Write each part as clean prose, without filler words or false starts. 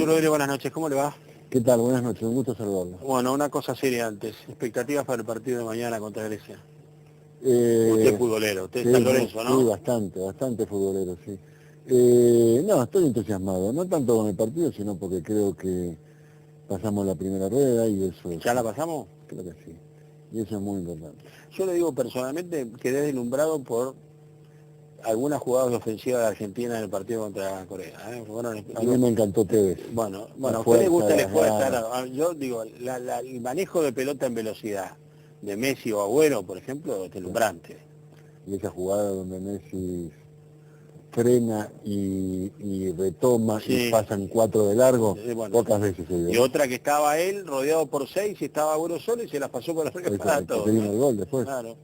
Arturo Rodríguez, buenas noches, ¿cómo le va? ¿Qué tal? Buenas noches, un gusto saludarlo. Bueno, una cosa seria antes, expectativas para el partido de mañana contra Grecia. Usted es futbolero, usted es San Lorenzo, ¿no? Sí, bastante futbolero, sí. No, estoy entusiasmado, no tanto con el partido, sino porque creo que pasamos la primera rueda y eso... ¿Ya la pasamos? Creo que sí, y eso es muy importante. Yo le digo personalmente, quedé deslumbrado por algunas jugadas ofensivas de Argentina en el partido contra Corea. Bueno, A mí me encantó Tevez. Bueno, a usted fuerza, le gusta el las esfuerzo, ganas. yo digo, el manejo de pelota en velocidad de Messi o Agüero, por ejemplo, es deslumbrante. Y esa jugada donde Messi frena y retoma Sí. y pasan 4 de largo, Bueno, pocas veces se vio. Y otra que estaba él rodeado por 6 y estaba Agüero solo y se las pasó por arriba para todos. Vino el gol después. Claro.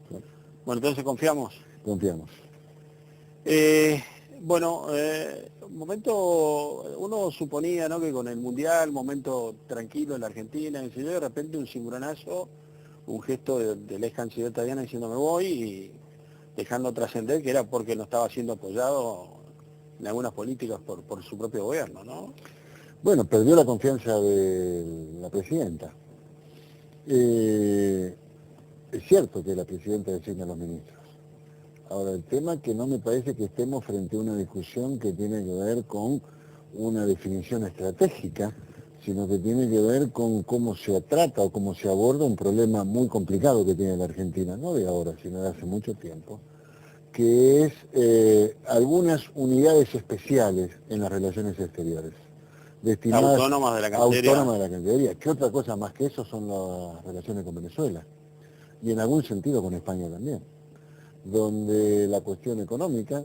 Bueno, entonces confiamos. Confiamos. Un momento, uno suponía, ¿no?, que con el Mundial, momento tranquilo en la Argentina, y de repente un cimbronazo, un gesto del ex canciller italiano diciendo me voy y dejando trascender que era porque no estaba siendo apoyado en algunas políticas por su propio gobierno, ¿no? Bueno, perdió la confianza de la presidenta. Es cierto que la presidenta designa a los ministros. Ahora, el tema es que no me parece que estemos frente a una discusión que tiene que ver con una definición estratégica, sino que tiene que ver con cómo se trata o cómo se aborda un problema muy complicado que tiene la Argentina, no de ahora, sino de hace mucho tiempo, que es algunas unidades especiales en las relaciones exteriores, destinadas Autónomas de la Cancillería. autónomas de la Cancillería. ¿Qué otra cosa más que eso son las relaciones con Venezuela? Y en algún sentido con España también, donde la cuestión económica,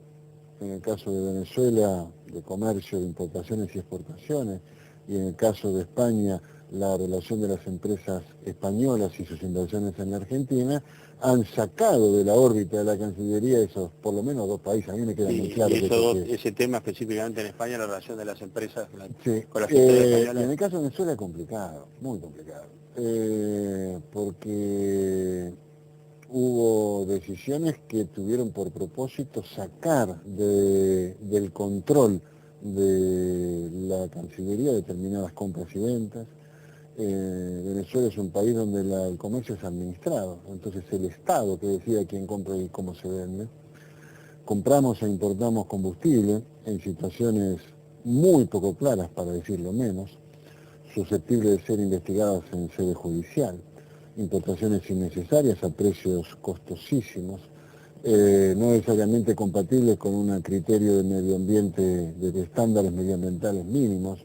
en el caso de Venezuela, de comercio, de importaciones y exportaciones, y en el caso de España, la relación de las empresas españolas y sus inversiones en la Argentina, han sacado de la órbita de la Cancillería esos, por lo menos, dos países. A mí me queda muy claro y ese tema específicamente en España, la relación de las empresas con la gente española. Y en el caso de Venezuela es complicado, muy complicado, porque hubo decisiones que tuvieron por propósito sacar del control de la Cancillería determinadas compras y ventas. Venezuela es un país donde el comercio es administrado, entonces el Estado que decide quién compra y cómo se vende. Compramos e importamos combustible en situaciones muy poco claras, para decirlo menos, susceptibles de ser investigadas en sede judicial, importaciones innecesarias a precios costosísimos, no necesariamente compatibles con un criterio de medio ambiente, de estándares medioambientales mínimos.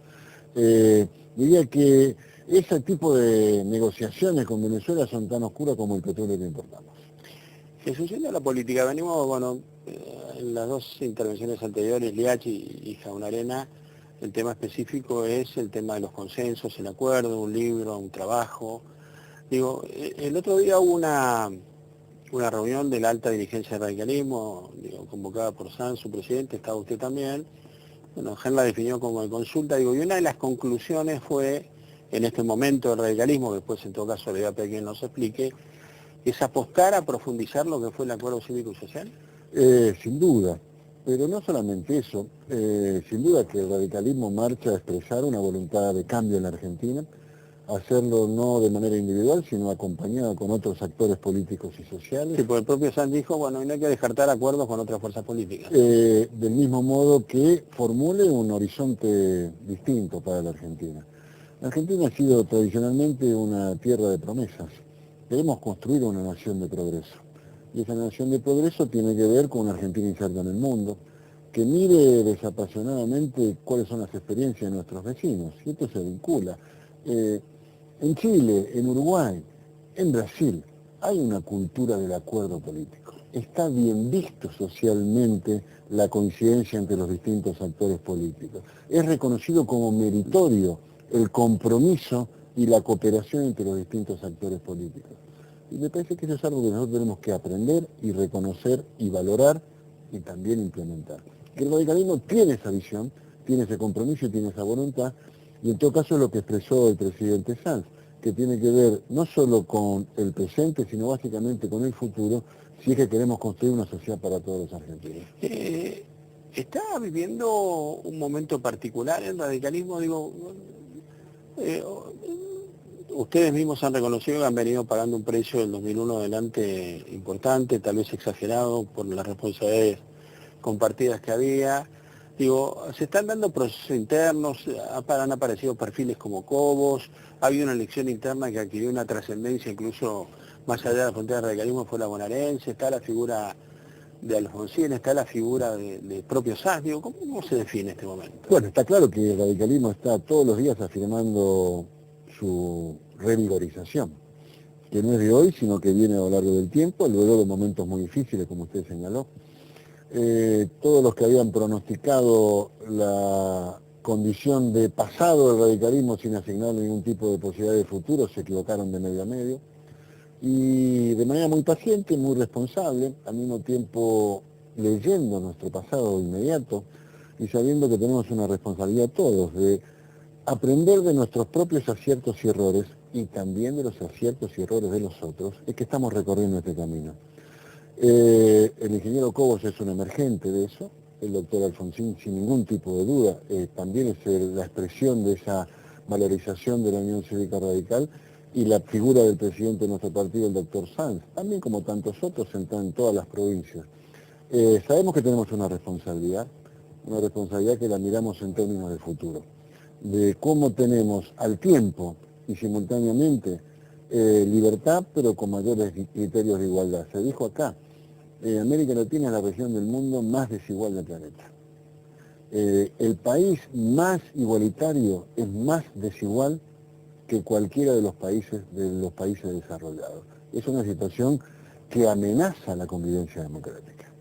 Diría que ese tipo de negociaciones con Venezuela son tan oscuras como el petróleo que importamos. Jesús, yendo a la política, venimos, en las dos intervenciones anteriores, Liachi y Jaunarena, el tema específico es el tema de los consensos, el acuerdo, un libro, un trabajo. Digo, el otro día hubo una reunión de la alta dirigencia del radicalismo, convocada por Sanz, su presidente, estaba usted también. Bueno, Gen la definió como de consulta, y una de las conclusiones fue, en este momento del radicalismo, que después en todo caso le voy a pedir que nos explique, es apostar a profundizar lo que fue el acuerdo cívico y social. Sin duda, pero no solamente eso, sin duda que el radicalismo marcha a expresar una voluntad de cambio en la Argentina, hacerlo no de manera individual, sino acompañado con otros actores políticos y sociales. Sí, porque el propio Sanz dijo, no hay que descartar acuerdos con otras fuerzas políticas. Del mismo modo que formule un horizonte distinto para la Argentina. La Argentina ha sido tradicionalmente una tierra de promesas. Queremos construir una nación de progreso. Y esa nación de progreso tiene que ver con una Argentina inserta en el mundo, que mire desapasionadamente cuáles son las experiencias de nuestros vecinos. Y esto se vincula. En Chile, en Uruguay, en Brasil, hay una cultura del acuerdo político. Está bien visto socialmente la coincidencia entre los distintos actores políticos. Es reconocido como meritorio el compromiso y la cooperación entre los distintos actores políticos. Y me parece que eso es algo que nosotros tenemos que aprender y reconocer y valorar y también implementar. Que el radicalismo tiene esa visión, tiene ese compromiso y tiene esa voluntad, y en todo caso es lo que expresó el presidente Sanz, que tiene que ver no solo con el presente, sino básicamente con el futuro, si es que queremos construir una sociedad para todos los argentinos. está viviendo un momento particular el radicalismo, digo, eh, ustedes mismos han reconocido que han venido pagando un precio del 2001 adelante importante, tal vez exagerado por las responsabilidades compartidas que había. Digo, se están dando procesos internos, han aparecido perfiles como Cobos, ha habido una elección interna que adquirió una trascendencia incluso más allá de la frontera del radicalismo, fue la bonaerense, está la figura de Alfonsín, está la figura de propio Sass. Digo, ¿cómo se define este momento? Bueno, está claro que el radicalismo está todos los días afirmando su revigorización, que no es de hoy, sino que viene a lo largo del tiempo, luego de momentos muy difíciles, como usted señaló. Todos los que habían pronosticado la condición de pasado del radicalismo sin asignar ningún tipo de posibilidad de futuro se equivocaron de medio a medio. Y de manera muy paciente, muy responsable, al mismo tiempo leyendo nuestro pasado inmediato y sabiendo que tenemos una responsabilidad todos de aprender de nuestros propios aciertos y errores y también de los aciertos y errores de los otros, es que estamos recorriendo este camino. El ingeniero Cobos es un emergente de eso, el doctor Alfonsín sin ningún tipo de duda también es la expresión de esa valorización de la Unión Cívica Radical, y la figura del presidente de nuestro partido, el doctor Sanz, también como tantos otros en todas las provincias. Sabemos que tenemos una responsabilidad que la miramos en términos de futuro, de cómo tenemos al tiempo y simultáneamente libertad, pero con mayores criterios de igualdad. Se dijo acá, América Latina es la región del mundo más desigual del planeta. El país más igualitario es más desigual que cualquiera de los países desarrollados. Es una situación que amenaza la convivencia democrática.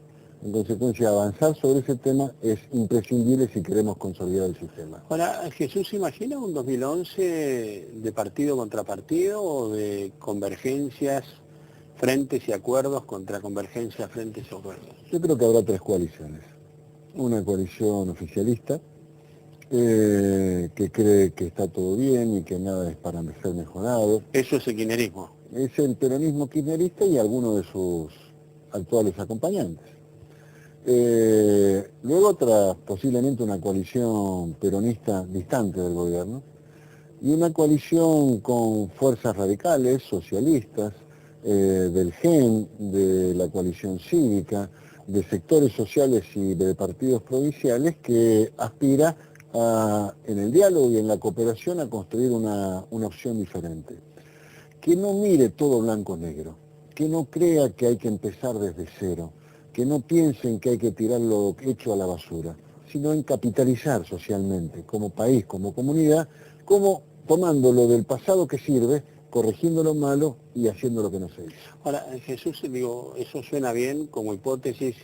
En consecuencia, avanzar sobre ese tema es imprescindible si queremos consolidar el sistema. Ahora, ¿Jesús imagina un 2011 de partido contra partido o de convergencias, frentes y acuerdos contra convergencias, frentes y acuerdos? Yo creo que habrá tres coaliciones. Una coalición oficialista, que cree que está todo bien y que nada es para ser mejorado. Eso es el kirchnerismo. Es el peronismo kirchnerista y algunos de sus actuales acompañantes. Luego posiblemente una coalición peronista distante del gobierno y una coalición con fuerzas radicales, socialistas, del GEN, de la coalición cívica, de sectores sociales y de partidos provinciales que aspira en el diálogo y en la cooperación a construir una opción diferente. Que no mire todo blanco o negro, que no crea que hay que empezar desde cero, que no piensen que hay que tirar lo hecho a la basura, sino en capitalizar socialmente, como país, como comunidad, como tomando lo del pasado que sirve, corrigiendo lo malo y haciendo lo que no se hizo. Ahora, Jesús, digo, eso suena bien como hipótesis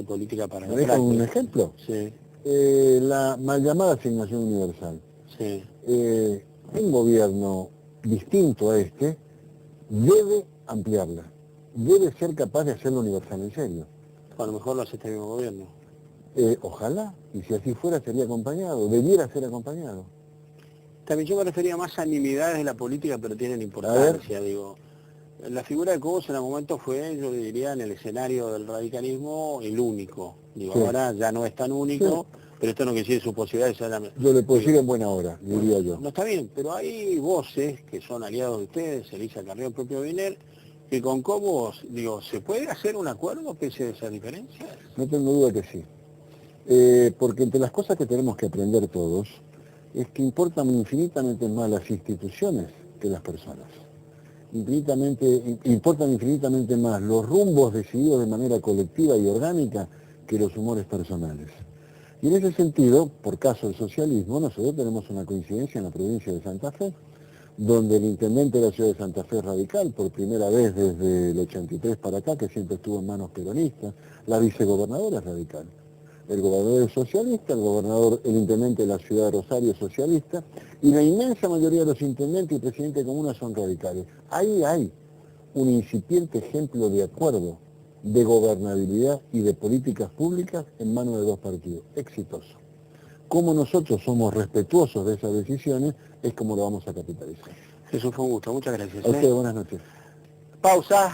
política para ¿Me dejan un ejemplo? Sí. La mal llamada asignación universal. Sí. Un gobierno distinto a este debe ampliarla, debe ser capaz de hacerlo universal en serio. A lo mejor lo hace este mismo gobierno. Ojalá, y si así fuera sería acompañado, debiera ser acompañado. También yo me refería más a nimiedades de la política, pero tienen importancia, digo. La figura de Cobos en algún momento fue, yo diría, en el escenario del radicalismo, el único. Digo, sí. Ahora ya no es tan único, sí. Pero esto no quiere decir sus posibilidades. Yo le puedo decir en buena hora, diría yo. No está bien, pero hay voces que son aliados de ustedes, Elisa Carrió, el propio Wiener, que con Cobos, digo, ¿se puede hacer un acuerdo pese a esas diferencias? No tengo duda que sí. Porque entre las cosas que tenemos que aprender todos, es que importan infinitamente más las instituciones que las personas. Importan infinitamente más los rumbos decididos de manera colectiva y orgánica que los humores personales. Y en ese sentido, por caso del socialismo, nosotros tenemos una coincidencia en la provincia de Santa Fe, donde el intendente de la ciudad de Santa Fe es radical, por primera vez desde el 83 para acá, que siempre estuvo en manos peronistas, la vicegobernadora es radical. El gobernador es socialista, el intendente de la ciudad de Rosario es socialista, y la inmensa mayoría de los intendentes y presidentes de comunas son radicales. Ahí hay un incipiente ejemplo de acuerdo, de gobernabilidad y de políticas públicas en manos de dos partidos, exitoso. Como nosotros somos respetuosos de esas decisiones, es como lo vamos a capitalizar. Jesús, fue un gusto, muchas gracias. A ustedes, buenas noches. Pausa.